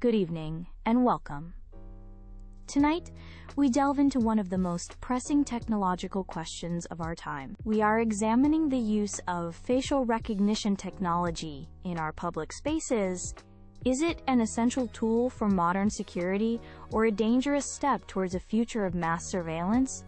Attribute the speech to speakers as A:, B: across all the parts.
A: Good evening, and welcome. Tonight, we delve into one of the most pressing technological questions of our time. We are examining the use of facial recognition technology in our public spaces. Is it an essential tool for modern security or a dangerous step towards a future of mass surveillance?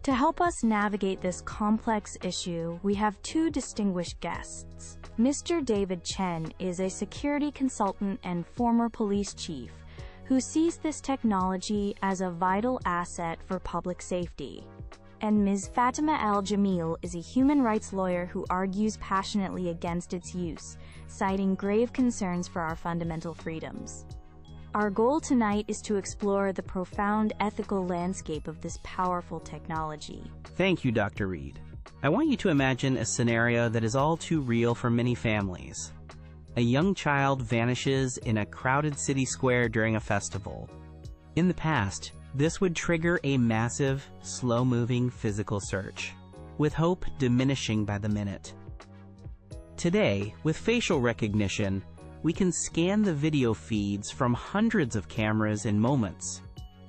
A: To help us navigate this complex issue, we have two distinguished guests. Mr. David Chen is a security consultant and former police chief who sees this technology as a vital asset for public safety. And Ms. Fatima Al-Jamil is a human rights lawyer who argues passionately against its use, citing grave concerns for our fundamental freedoms. Our goal tonight is to explore the profound ethical landscape of this powerful technology.
B: Thank you, Dr. Reed. I want you to imagine a scenario that is all too real for many families. A young child vanishes in a crowded city square during a festival. In the past, this would trigger a massive, slow-moving physical search, with hope diminishing by the minute. Today, with facial recognition, we can scan the video feeds from hundreds of cameras in moments.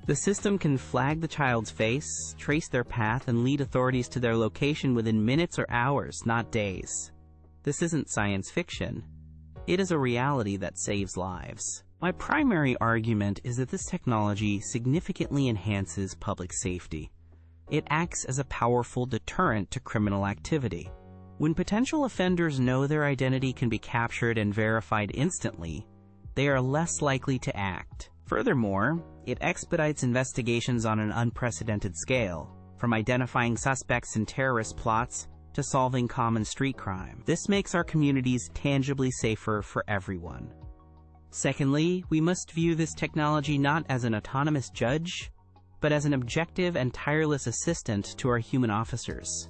B: The system can flag the child's face, trace their path, and lead authorities to their location within minutes or hours, not days. This isn't science fiction. It is a reality that saves lives. My primary argument is that this technology significantly enhances public safety. It acts as a powerful deterrent to criminal activity. When potential offenders know their identity can be captured and verified instantly, they are less likely to act. Furthermore, it expedites investigations on an unprecedented scale, from identifying suspects in terrorist plots to solving common street crime. This makes our communities tangibly safer for everyone. Secondly, we must view this technology not as an autonomous judge, but as an objective and tireless assistant to our human officers.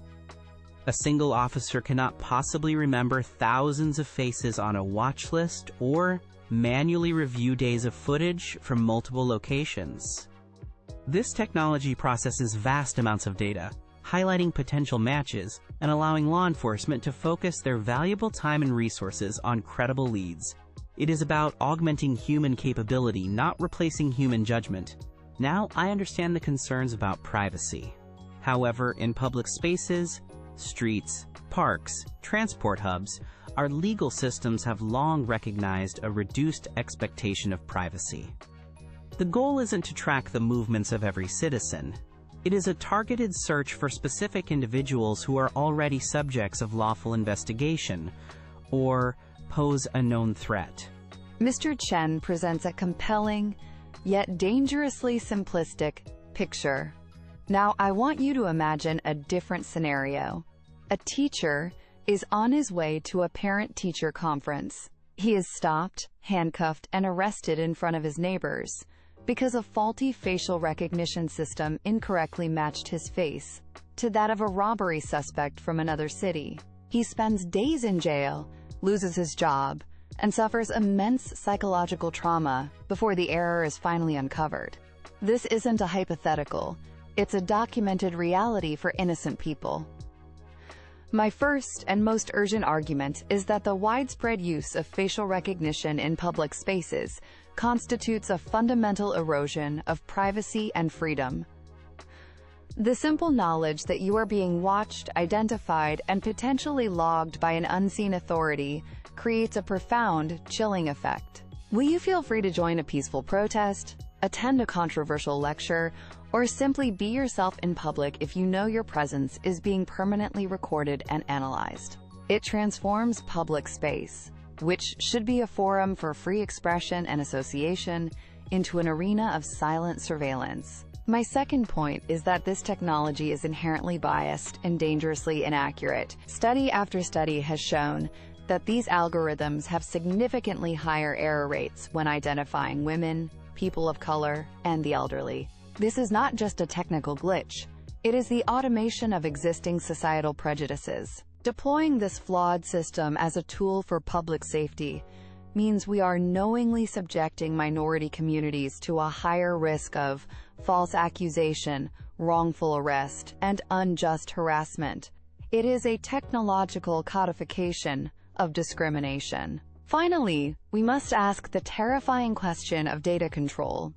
B: A single officer cannot possibly remember thousands of faces on a watch list or manually review days of footage from multiple locations. This technology processes vast amounts of data, highlighting potential matches and allowing law enforcement to focus their valuable time and resources on credible leads. It is about augmenting human capability, not replacing human judgment. Now, I understand the concerns about privacy. However, in public spaces, streets, parks, transport hubs, our legal systems have long recognized a reduced expectation of privacy. The goal isn't to track the movements of every citizen. It is a targeted search for specific individuals who are already subjects of lawful investigation or pose a known threat.
C: Mr. Chen presents a compelling, yet dangerously simplistic picture. Now, I want you to imagine a different scenario. A teacher is on his way to a parent-teacher conference. He is stopped, handcuffed, and arrested in front of his neighbors because a faulty facial recognition system incorrectly matched his face to that of a robbery suspect from another city. He spends days in jail, loses his job, and suffers immense psychological trauma before the error is finally uncovered. This isn't a hypothetical. It's a documented reality for innocent people. My first and most urgent argument is that the widespread use of facial recognition in public spaces constitutes a fundamental erosion of privacy and freedom. The simple knowledge that you are being watched, identified, and potentially logged by an unseen authority creates a profound, chilling effect. Will you feel free to join a peaceful protest, attend a controversial lecture, or simply be yourself in public if you know your presence is being permanently recorded and analyzed? It transforms public space, which should be a forum for free expression and association, into an arena of silent surveillance. My second point is that this technology is inherently biased and dangerously inaccurate. Study after study has shown that these algorithms have significantly higher error rates when identifying women, people of color, and the elderly. This is not just a technical glitch. It is the automation of existing societal prejudices. Deploying this flawed system as a tool for public safety means we are knowingly subjecting minority communities to a higher risk of false accusation, wrongful arrest, and unjust harassment. It is a technological codification of discrimination. Finally, we must ask the terrifying question of data control.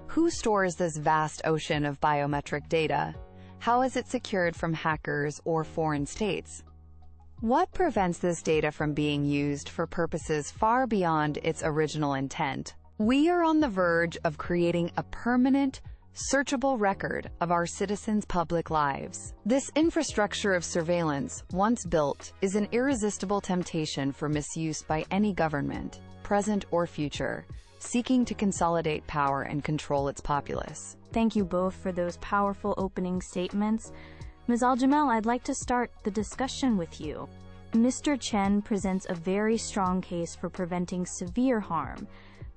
C: Who stores this vast ocean of biometric data? How is it secured from hackers or foreign states? What prevents this data from being used for purposes far beyond its original intent? We are on the verge of creating a permanent, searchable record of our citizens' public lives. This infrastructure of surveillance, once built, is an irresistible temptation for misuse by any government, present or future, seeking to consolidate power and control its populace.
A: Thank you both for those powerful opening statements. Ms. Al-Jamel, I'd like to start the discussion with you. Mr. Chen presents a very strong case for preventing severe harm,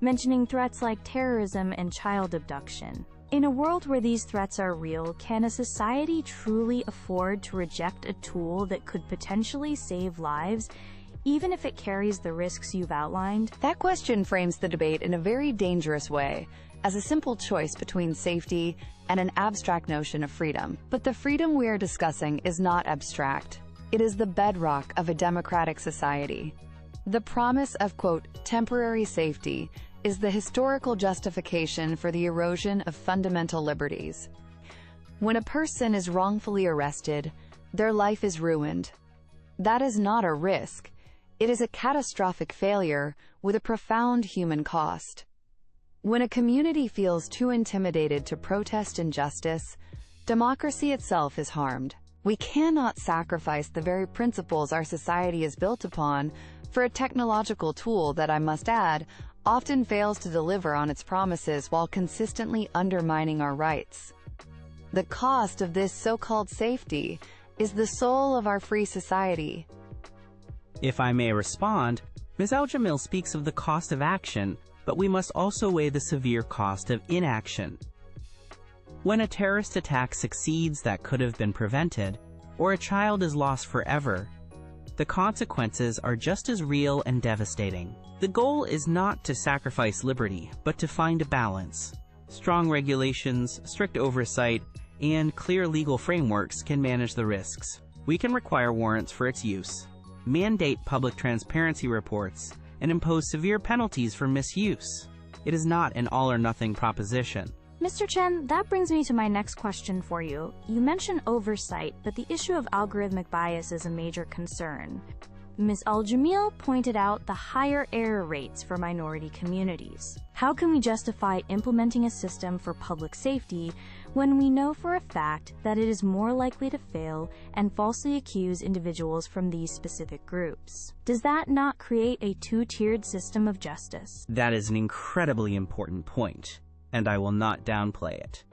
A: mentioning threats like terrorism and child abduction. In a world where these threats are real, can a society truly afford to reject a tool that could potentially save lives, even if it carries the risks you've outlined?
C: That question frames the debate in a very dangerous way, as a simple choice between safety and an abstract notion of freedom. But the freedom we are discussing is not abstract. It is the bedrock of a democratic society. The promise of, quote, temporary safety is the historical justification for the erosion of fundamental liberties. When a person is wrongfully arrested, their life is ruined. That is not a risk. It is a catastrophic failure with a profound human cost. When a community feels too intimidated to protest injustice, democracy itself is harmed. We cannot sacrifice the very principles our society is built upon for a technological tool that, I must add, often fails to deliver on its promises while consistently undermining our rights. The cost of this so-called safety is the soul of our free society.
B: If I may respond, Ms. Al-Jamil speaks of the cost of action, but we must also weigh the severe cost of inaction. When a terrorist attack succeeds that could have been prevented, or a child is lost forever, the consequences are just as real and devastating. The goal is not to sacrifice liberty, but to find a balance. Strong regulations, strict oversight, and clear legal frameworks can manage the risks. We can require warrants for its use, mandate public transparency reports, and impose severe penalties for misuse. It is not an all-or-nothing proposition.
A: Mr. Chen, that brings me to my next question for you. You mentioned oversight, but the issue of algorithmic bias is a major concern. Ms. Al-Jamil pointed out the higher error rates for minority communities. How can we justify implementing a system for public safety when we know for a fact that it is more likely to fail and falsely accuse individuals from these specific groups? Does that not create a two-tiered system of justice?
B: That is an incredibly important point, and I will not downplay it.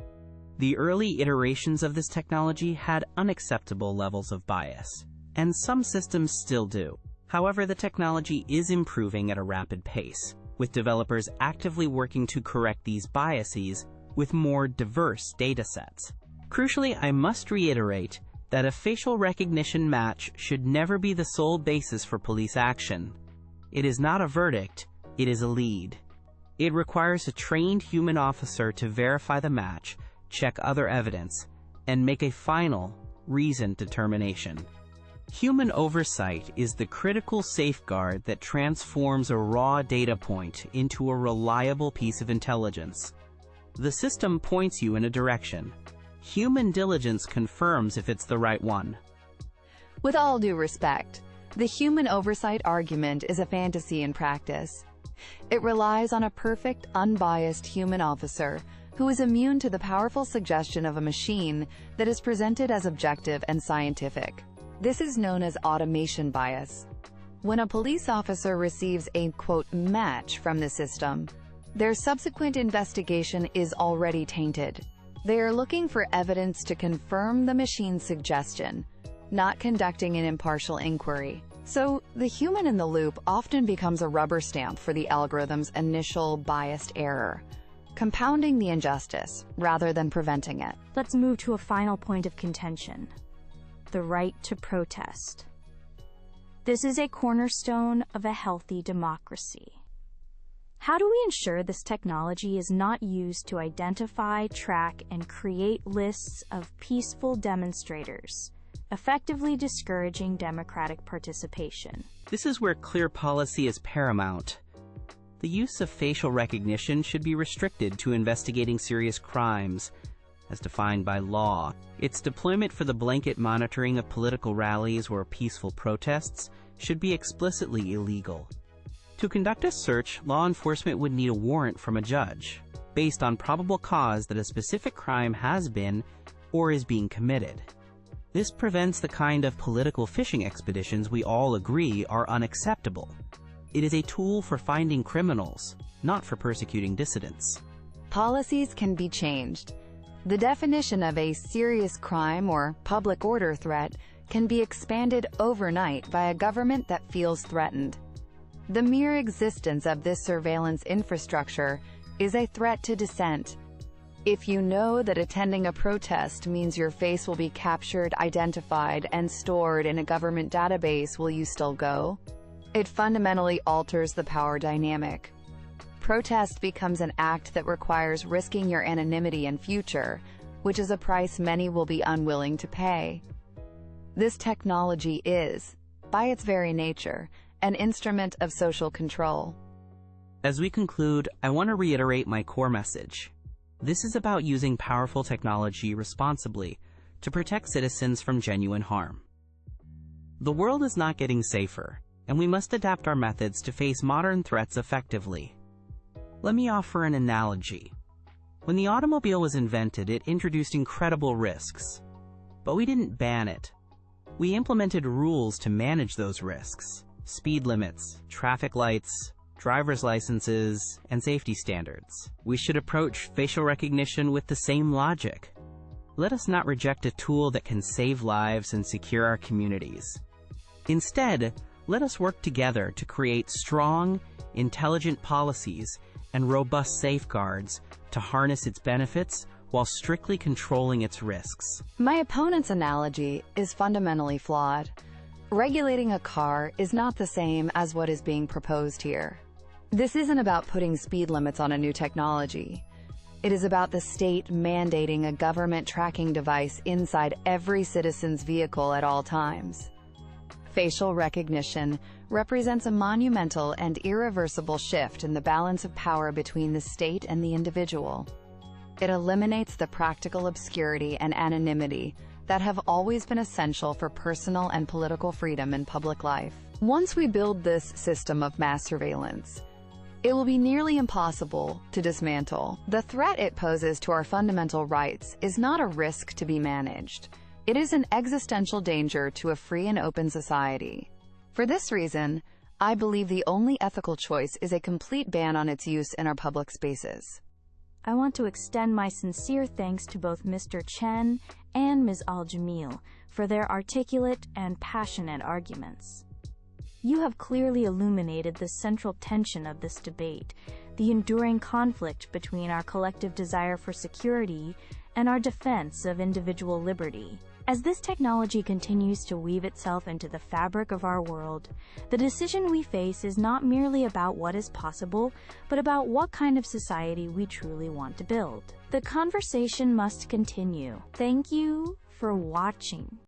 B: The early iterations of this technology had unacceptable levels of bias, and some systems still do. However, the technology is improving at a rapid pace, with developers actively working to correct these biases with more diverse datasets. Crucially, I must reiterate that a facial recognition match should never be the sole basis for police action. It is not a verdict, it is a lead. It requires a trained human officer to verify the match, check other evidence, and make a final, reasoned determination. Human oversight is the critical safeguard that transforms a raw data point into a reliable piece of intelligence. The system points you in a direction. Human diligence confirms if it's the right one.
C: With all due respect, the human oversight argument is a fantasy in practice. It relies on a perfect, unbiased human officer who is immune to the powerful suggestion of a machine that is presented as objective and scientific. This is known as automation bias. When a police officer receives a, quote, match from the system, their subsequent investigation is already tainted. They are looking for evidence to confirm the machine's suggestion, not conducting an impartial inquiry. So, the human in the loop often becomes a rubber stamp for the algorithm's initial biased error, compounding the injustice rather than preventing it.
A: Let's move to a final point of contention: the right to protest. This is a cornerstone of a healthy democracy. How do we ensure this technology is not used to identify, track, and create lists of peaceful demonstrators, effectively discouraging democratic participation.
B: This is where clear policy is paramount. The use of facial recognition should be restricted to investigating serious crimes, as defined by law. Its deployment for the blanket monitoring of political rallies or peaceful protests should be explicitly illegal. To conduct a search, law enforcement would need a warrant from a judge, based on probable cause that a specific crime has been or is being committed. This prevents the kind of political fishing expeditions we all agree are unacceptable. It is a tool for finding criminals, not for persecuting dissidents.
C: Policies can be changed. The definition of a serious crime or public order threat can be expanded overnight by a government that feels threatened. The mere existence of this surveillance infrastructure is a threat to dissent. If you know that attending a protest means your face will be captured, identified, and stored in a government database, will you still go? It fundamentally alters the power dynamic. Protest becomes an act that requires risking your anonymity and future, which is a price many will be unwilling to pay. This technology is, by its very nature, an instrument of social control.
B: As we conclude, I want to reiterate my core message. This is about using powerful technology responsibly to protect citizens from genuine harm. The world is not getting safer, and we must adapt our methods to face modern threats effectively. Let me offer an analogy. When the automobile was invented, it introduced incredible risks. But we didn't ban it. We implemented rules to manage those risks: speed limits, traffic lights, driver's licenses, and safety standards. We should approach facial recognition with the same logic. Let us not reject a tool that can save lives and secure our communities. Instead, let us work together to create strong, intelligent policies and robust safeguards to harness its benefits while strictly controlling its risks.
C: My opponent's analogy is fundamentally flawed. Regulating a car is not the same as what is being proposed here. This isn't about putting speed limits on a new technology. It is about the state mandating a government tracking device inside every citizen's vehicle at all times. Facial recognition represents a monumental and irreversible shift in the balance of power between the state and the individual. It eliminates the practical obscurity and anonymity that have always been essential for personal and political freedom in public life. Once we build this system of mass surveillance, it will be nearly impossible to dismantle. The threat it poses to our fundamental rights is not a risk to be managed. It is an existential danger to a free and open society. For this reason, I believe the only ethical choice is a complete ban on its use in our public spaces.
A: I want to extend my sincere thanks to both Mr. Chen and Ms. Al-Jamil for their articulate and passionate arguments. You have clearly illuminated the central tension of this debate, the enduring conflict between our collective desire for security and our defense of individual liberty. As this technology continues to weave itself into the fabric of our world, the decision we face is not merely about what is possible, but about what kind of society we truly want to build. The conversation must continue. Thank you for watching.